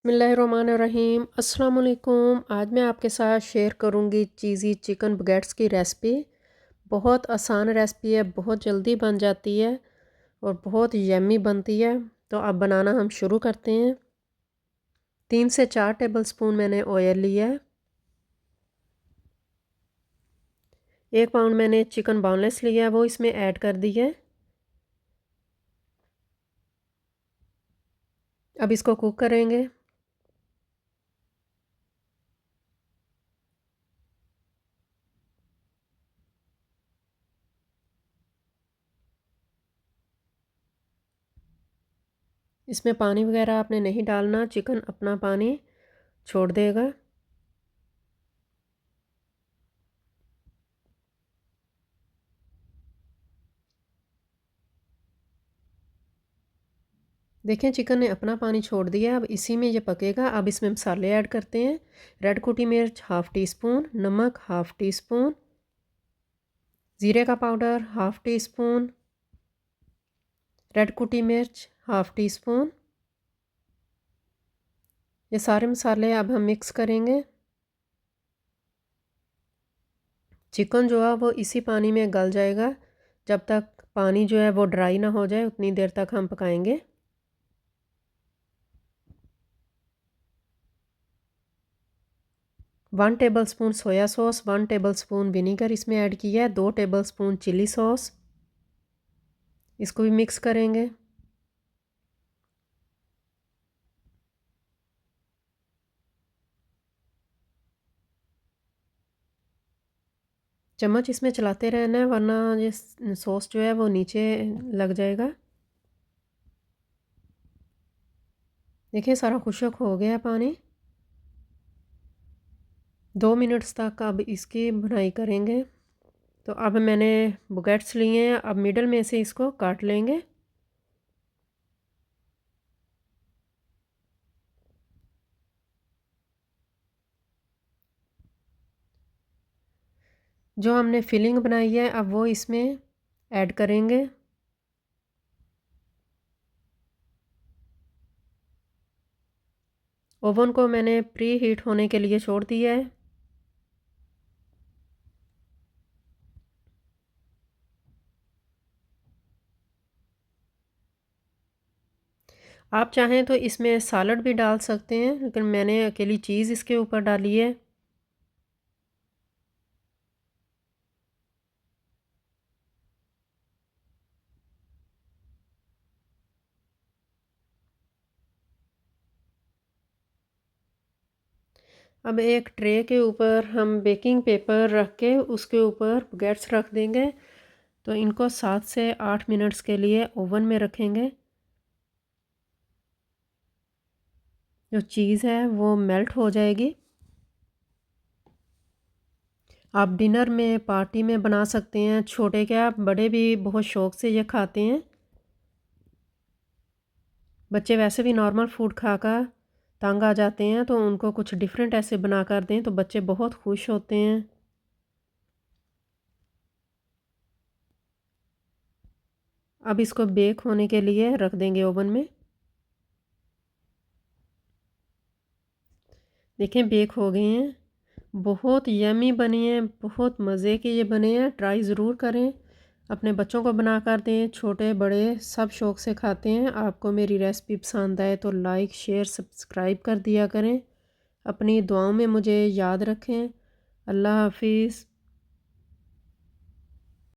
बिस्मिल्लाहिर्रहमानिर्रहीम अस्सलाम वालेकुम। आज मैं आपके साथ शेयर करूंगी चीज़ी चिकन बगेट्स की रेसिपी। बहुत आसान रेसिपी है, बहुत जल्दी बन जाती है और बहुत यम्मी बनती है। तो अब बनाना हम शुरू करते हैं। 3 से 4 टेबलस्पून मैंने ऑयल लिया है। 1 पाउंड मैंने चिकन बोनलेस लिया है, वो इसमें ऐड कर दिया है। अब इसको कुक करेंगे। इसमें पानी वगैरह आपने नहीं डालना, चिकन अपना पानी छोड़ देगा। देखें चिकन ने अपना पानी छोड़ दिया। अब इसी में ये पकेगा। अब इसमें मसाले ऐड करते हैं। रेड कुटी मिर्च हाफ़ टी स्पून, नमक हाफ़ टी स्पून, ज़ीरे का powder half tea spoon, red कुटी मिर्च हाफ़ टी स्पून। ये सारे मसाले अब हम मिक्स करेंगे। चिकन जो है वो इसी पानी में गल जाएगा। जब तक पानी जो है वो ड्राई ना हो जाए उतनी देर तक हम पकाएंगे। 1 tablespoon soya sauce, 1 tablespoon vinegar इसमें ऐड किया है, 2 टेबलस्पून चिली सॉस। इसको भी मिक्स करेंगे। चम्मच इसमें चलाते रहना है वरना ये सॉस जो है वो नीचे लग जाएगा। देखिए सारा खुश्क हो गया पानी। 2 मिनट्स तक अब इसकी भुनाई करेंगे। तो अब मैंने बगेट्स लिए हैं, अब मिडल में से इसको काट लेंगे। जो हमने फिलिंग बनाई है अब वो इसमें ऐड करेंगे। ओवन को मैंने प्री हीट होने के लिए छोड़ दिया है। आप चाहें तो इसमें सलाद भी डाल सकते हैं, लेकिन मैंने अकेली चीज़ इसके ऊपर डाली है। अब एक ट्रे के ऊपर हम बेकिंग पेपर रख के उसके ऊपर बगेट्स रख देंगे। तो इनको 7 से 8 मिनट्स के लिए ओवन में रखेंगे। जो चीज़ है वो मेल्ट हो जाएगी। आप डिनर में पार्टी में बना सकते हैं, छोटे क्या बड़े भी बहुत शौक़ से ये खाते हैं। बच्चे वैसे भी नॉर्मल फूड खाकर तंग आ जाते हैं, तो उनको कुछ डिफरेंट ऐसे बना कर दें तो बच्चे बहुत खुश होते हैं। अब इसको बेक होने के लिए रख देंगे ओवन में। देखें बेक हो गए हैं, बहुत यमी बनी हैं, बहुत मज़े के ये बने हैं। ट्राई ज़रूर करें, अपने बच्चों को बना कर दें, छोटे बड़े सब शौक़ से खाते हैं। आपको मेरी रेसिपी पसंद आए तो लाइक शेयर सब्सक्राइब कर दिया करें। अपनी दुआओं में मुझे याद रखें। अल्लाह हाफिज़।